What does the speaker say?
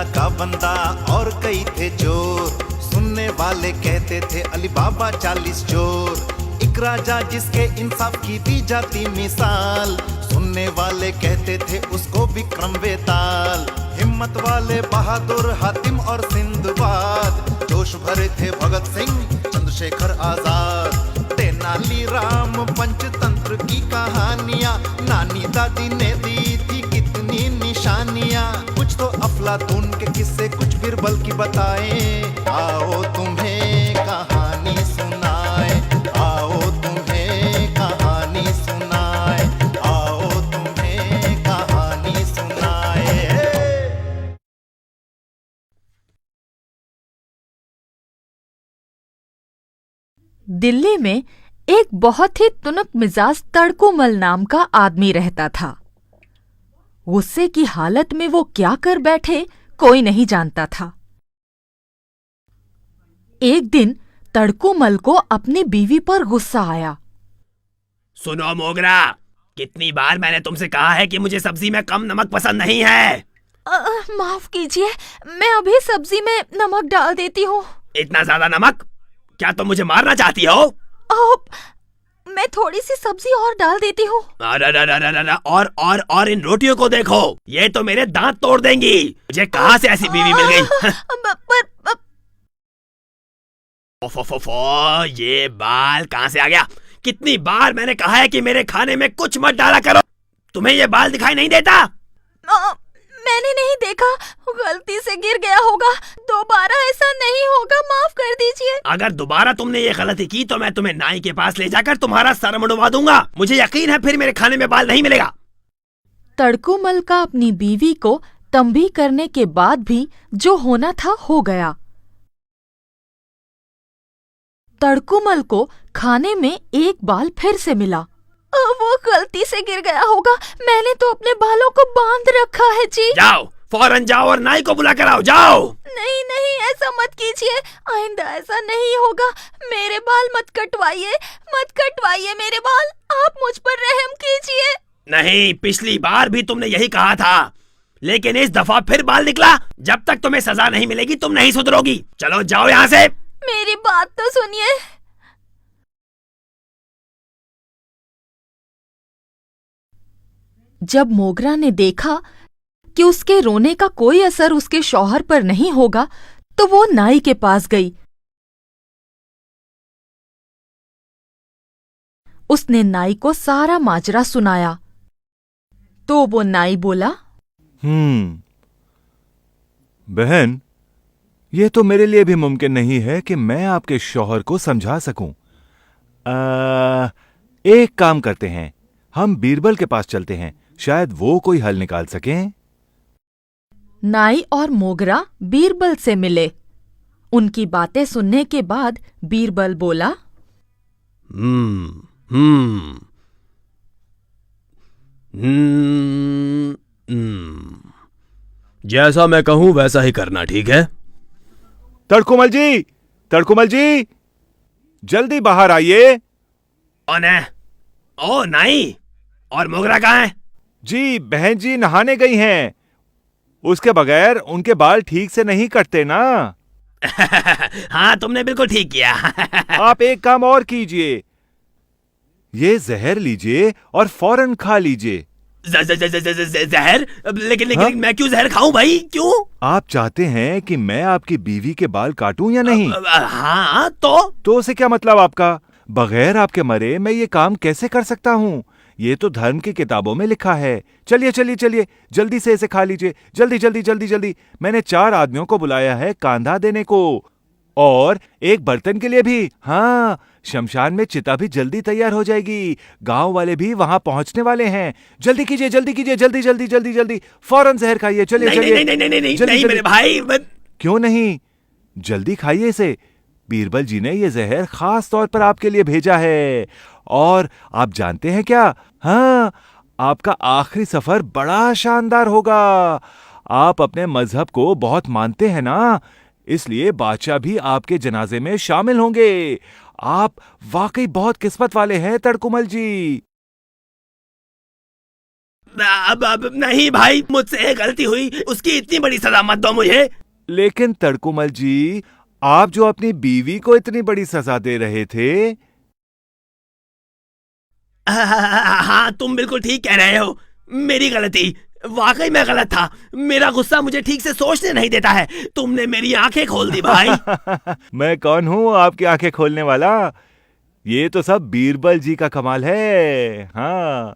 अल्लाह का बंदा और कई थे चोर। सुनने वाले कहते थे अली बाबा 40 चोर। एक राजा जिसके इंसाफ की दी जाती मिसाल, सुनने वाले कहते थे उसको विक्रम बेताल। हिम्मत वाले बहादुर हातिम और सिंधबाद, जोश भरे थे भगत सिंह चंद्रशेखर आजाद। तेनाली राम पंचतंत्र की कहानियां नानी दादी ने दी थी कितनी निशानियां। कुछ तो अफलातून के किस्से, कुछ बिरबल की बताएं। आओ तुम्हें कहानी सुनाए, आओ तुम्हें कहानी सुनाए, आओ तुम्हें कहानी सुनाए। दिल्ली में एक बहुत ही तुनक मिजाज तड़कोमल नाम का आदमी रहता था। गुस्से की हालत में वो क्या कर बैठे कोई नहीं जानता था। एक दिन तड़कोमल को अपनी बीवी पर गुस्सा आया। सुनो मोगरा, कितनी बार मैंने तुमसे कहा है कि मुझे सब्जी में कम नमक पसंद नहीं है। माफ कीजिए, मैं अभी सब्जी में नमक डाल देती हूँ। इतना ज्यादा नमक? क्या तुम मुझे मारना चाहती हो? मैं थोड़ी सी सब्जी और डाल देती हूँ। और इन रोटियों को देखो, ये तो मेरे दांत तोड़ देंगी। मुझे कहाँ से ऐसी बीवी मिल गई? ये बाल कहाँ से आ गया? कितनी बार मैंने कहा है कि मेरे खाने में कुछ मत डाला करो। तुम्हें ये बाल दिखाई नहीं देता? मैंने नहीं देखा, गलती से गिर गया होगा। दोबारा ऐसा नहीं होगा, माफ कर दीजिए। अगर दोबारा तुमने ये गलती की तो मैं तुम्हें नाई के पास ले जाकर तुम्हारा सर मुड़वा दूंगा। मुझे यकीन है फिर मेरे खाने में बाल नहीं मिलेगा। तड़कोमल का अपनी बीवी को तंबी करने के बाद भी जो होना था हो गया। तड़कोमल को खाने में एक बाल फिर से मिला। वो गलती से गिर गया होगा, मैंने तो अपने बालों को बांध रखा है जी। जाओ, फौरन जाओ और नाई को बुला कर आओ, जाओ। नहीं नहीं, ऐसा मत कीजिए, आइंदा ऐसा नहीं होगा। मेरे बाल मत कटवाइए मेरे बाल, आप मुझ पर रहम कीजिए। नहीं, पिछली बार भी तुमने यही कहा था, लेकिन इस दफा फिर बाल निकला। जब तक तुम्हें सजा नहीं मिलेगी तुम नहीं सुधरोगी। चलो जाओ यहाँ से। मेरी बात तो सुनिए। जब मोगरा ने देखा कि उसके रोने का कोई असर उसके शौहर पर नहीं होगा, तो वो नाई के पास गई। उसने नाई को सारा माजरा सुनाया। तो वो नाई बोला, बहन, ये तो मेरे लिए भी मुमकिन नहीं है कि मैं आपके शौहर को समझा सकूं। एक काम करते हैं, हम बीरबल के पास चलते हैं, शायद वो कोई हल निकाल सकें। नाई और मोगरा बीरबल से मिले। उनकी बातें सुनने के बाद बीरबल बोला, जैसा मैं कहूं वैसा ही करना, ठीक है? तड़कोमल जी, जल्दी बाहर आइए। ओ नाई, और मोगरा कहाँ है? जी, बहन जी नहाने गई हैं। उसके बगैर उनके बाल ठीक से नहीं कटते ना। हाँ, तुमने बिल्कुल ठीक किया। आप एक काम और कीजिए, ये जहर लीजिए और फौरन खा लीजिए। जहर? लेकिन मैं क्यों जहर खाऊं भाई, क्यों? आप चाहते हैं कि मैं आपकी बीवी के बाल काटूं या नहीं? हाँ, तो उसे क्या मतलब आपका? बगैर आपके मरे मैं ये काम कैसे कर सकता हूँ? ये तो धर्म की किताबों में लिखा है। चलिए जल्दी से इसे खा लीजिए, जल्दी। मैंने 4 आदमियों को बुलाया है कांधा देने को, और एक बर्तन के लिए भी। हाँ, शमशान में चिता भी जल्दी तैयार हो जाएगी। गांव वाले भी वहां पहुंचने वाले हैं। जल्दी कीजिए, जल्दी, फौरन जहर खाइए। चलिए। नहीं मेरे भाई। क्यों नहीं? जल्दी खाइए इसे। बीरबल जी ने ये जहर खास तौर पर आपके लिए भेजा है। और आप जानते हैं क्या? हाँ, आपका आखिरी सफर बड़ा शानदार होगा। आप अपने मजहब को बहुत मानते हैं ना, इसलिए बादशाह भी आपके जनाजे में शामिल होंगे। आप वाकई बहुत किस्मत वाले हैं तड़कोमल जी। अब नहीं भाई, मुझसे एक गलती हुई, उसकी इतनी बड़ी सजा मत दो मुझे। लेकिन तड़कुमल जी, आप जो अपनी बीवी को इतनी बड़ी सजा दे रहे थे। हाँ, तुम बिल्कुल ठीक कह रहे हो, मेरी गलती, वाकई में गलत था। मेरा गुस्सा मुझे ठीक से सोचने नहीं देता है। तुमने मेरी आंखें खोल दी भाई। मैं कौन हूँ आपकी आंखें खोलने वाला? ये तो सब बीरबल जी का कमाल है। हाँ।